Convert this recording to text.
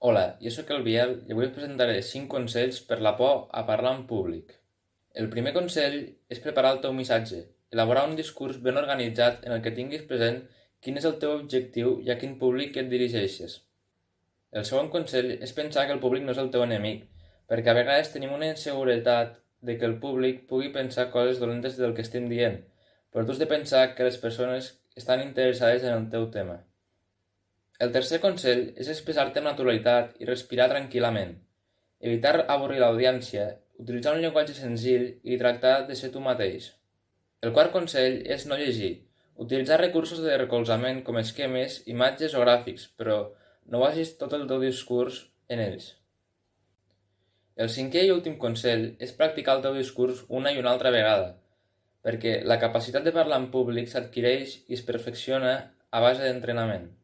Hola, jo sóc el Biel i avui us presentaré 5 consells per la por a parlar en públic. El primer consell és preparar el teu missatge, elaborar un discurs ben organitzat en el que tinguis present quin és el teu objectiu i a quin públic et dirigeixes. El segon consell és pensar que el públic no és el teu enemic, perquè a vegades tenim una inseguretat de que el públic pugui pensar coses dolentes del que estem dient, però tu has de pensar que les persones estan interessades en el teu tema. El tercer consell és expressar-te amb naturalitat i respirar tranquil·lament. Evitar avorrir l'audiència, utilitzar un llenguatge senzill i tractar de ser tu mateix. El quart consell és no llegir. Utilitzar recursos de recolzament com esquemes, imatges o gràfics, però no basis tot el teu discurs en ells. El cinquè i últim consell és practicar el teu discurs una i una altra vegada, perquè la capacitat de parlar en públic s'adquireix i es perfecciona a base d'entrenament.